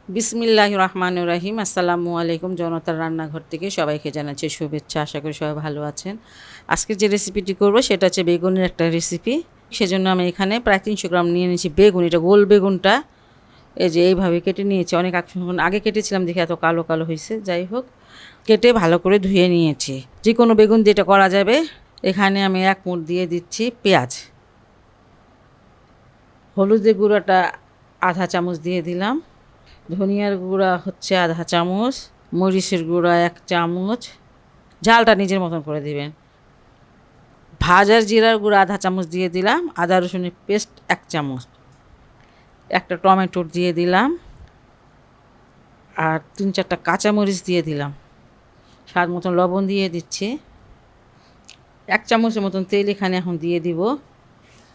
বিসমিল্লাহির রহমানির রহিম। আসসালামু আলাইকুম। জনতার রান্নাঘর থেকে সবাইকে জানাচ্ছি শুভেচ্ছা। আশা করি সবাই ভালো আছেন। আজকে যে রেসিপিটি করব সেটা হচ্ছে বেগুনের একটা রেসিপি। সেজন্য আমি এখানে প্রায় 300 গ্রাম নিয়ে নিয়েছি বেগুন। এটা গোল বেগুনটা এই যে এইভাবে কেটে নিয়েছি। অনেক আগে কেটেছিলাম দেখে এত কালো কালো হয়েছে। যাই হোক, কেটে ভালো করে ধুয়ে নিয়েছি। যে কোনো বেগুন যেটা করা যাবে। এখানে আমি 1 মুঠ দিয়ে দিচ্ছি পেঁয়াজ। হলুদের গুঁড়োটা আধা চামচ দিয়ে দিলাম। ধনিয়ার গুঁড়া হচ্ছে আধা চামচ, মরিচের গুঁড়া 1 চামচ, ঝালটা নিজের মতন করে দিবেন। ভাজার জিরার গুঁড়া আধা চামচ দিয়ে দিলাম। আদা রসুনের পেস্ট 1 চামচ, একটা টমেটো দিয়ে দিলাম, আর 3-4টা কাঁচামরিচ দিয়ে দিলাম। স্বাদ মতন লবণ দিয়ে দিচ্ছি। 1 চামচের মতন তেল এখানে এখন দিয়ে দিব।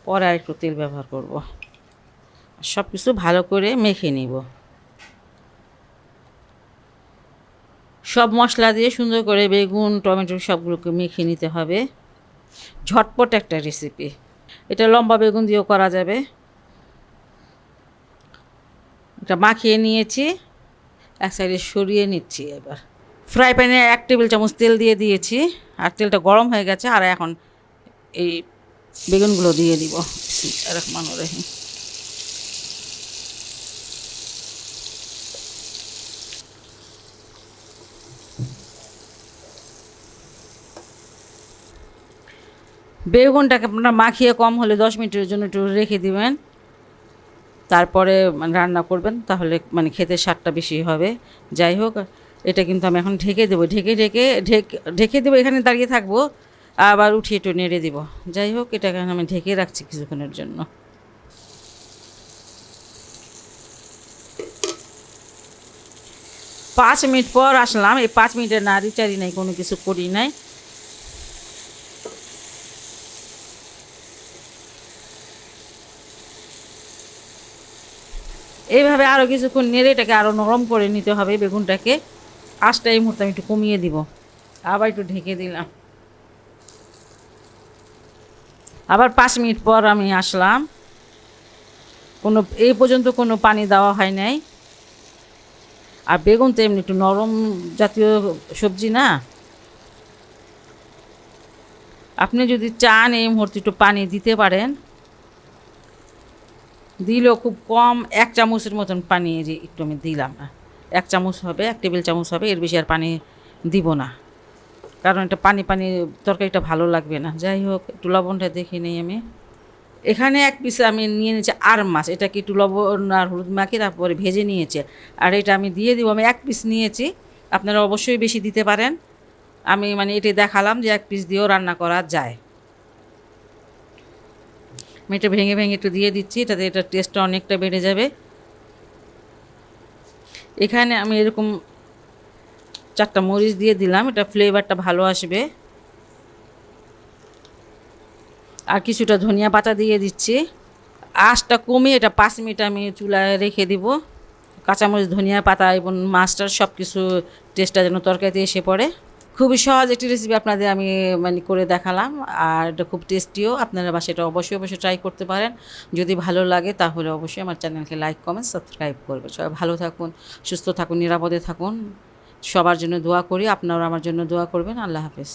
পরে আর একটু তেল ব্যবহার করব। সব কিছু ভালো করে মেখে নিব। সব মশলা দিয়ে সুন্দর করে বেগুন টমেটো সবগুলোকে মেখে নিতে হবে। ঝটপট একটা রেসিপি। এটা লম্বা বেগুন দিয়েও করা যাবে। এটা মাখিয়ে নিয়েছি, এক সাইডে সরিয়ে নিচ্ছি। এবার ফ্রাই প্যানে 1 টেবিল চামচ তেল দিয়ে দিয়েছি, আর তেলটা গরম হয়ে গেছে। আর এখন এই বেগুনগুলো দিয়ে দিব। বিসমিল্লাহির রহমানির রহিম। বেগুনটাকে আপনারা মাখিয়ে কম হলে 10 মিনিটের জন্য একটু রেখে দিবেন। তারপরে রান্না করবেন, তাহলে খেতে স্বাদটা বেশি হবে। যাই হোক, এটা কিন্তু আমি এখন ঢেকে দেবো। ঢেকে দেবো, এখানে দাঁড়িয়ে থাকবো, আবার উঠিয়ে একটু নেড়ে দেবো। যাই হোক, এটাকে আমি ঢেকে রাখছি কিছুক্ষণের জন্য। 5 মিনিট পর আসলাম। এই 5 মিনিটে নাড়ি চাড়ি নাই, কোনো কিছু করি নাই। এইভাবে আরও কিছুক্ষণ নেড়ে এটাকে আরও নরম করে নিতে হবে বেগুনটাকে। আঁচটা এই মুহূর্তে আমি একটু কমিয়ে দিব। আবার একটু ঢেকে দিলাম। আবার 5 মিনিট পর আমি আসলাম। এই পর্যন্ত কোনো পানি দেওয়া হয় নাই। আর বেগুন তো এমনি একটু নরম জাতীয় সবজি না। আপনি যদি চান এই মুহূর্তে একটু পানি দিতে পারেন। দিলেও খুব কম, 1 চামচের মতন পানি যে একটু আমি দিলাম না। 1 চামচ হবে, 1 টেবিল চামচ হবে, এর বেশি আর পানি দিব না। কারণ এটা পানি পানি তরকারিটা ভালো লাগবে না। যাই হোক, একটু লবণটা দেখে নিই আমি। এখানে 1 পিস আমি নিয়ে নিয়েছি আর মাছ। এটাকে একটু লবণ আর হলুদ মাখিয়ে তারপরে ভেজে নিয়েছে। আর এটা আমি দিয়ে দিব। আমি 1 পিস নিয়েছি, আপনারা অবশ্যই বেশি দিতে পারেন। আমি এটাই দেখালাম যে 1 পিস দিয়েও রান্না করা যায়। আমি এটা ভেঙে ভেঙে একটু দিয়ে দিচ্ছি, এটাতে এটার টেস্টটা অনেকটা বেড়ে যাবে। এখানে আমি এরকম 4টা মরিচ দিয়ে দিলাম, এটা ফ্লেভারটা ভালো আসবে। আর কিছুটা ধনিয়া পাতা দিয়ে দিচ্ছি। আঁচটা কমিয়ে এটা 5 মিনিট আমি চুলায় রেখে দিব। কাঁচামরিচ, ধনিয়া পাতা এবং মাছটার সব কিছু টেস্টটা যেন তরকারিতে এসে পড়ে। খুবই সহজ একটি রেসিপি আপনাদের আমি করে দেখালাম। আর এটা খুব টেস্টিও। আপনারা বাসায় এটা অবশ্যই অবশ্যই ট্রাই করতে পারেন। যদি ভালো লাগে তাহলে অবশ্যই আমার চ্যানেলকে লাইক কমেন্ট সাবস্ক্রাইব করবেন। সবাই ভালো থাকুন, সুস্থ থাকুন, নিরাপদে থাকুন। সবার জন্য দোয়া করি। আপনারা আমার জন্য দোয়া করবেন। আল্লাহ হাফেজ।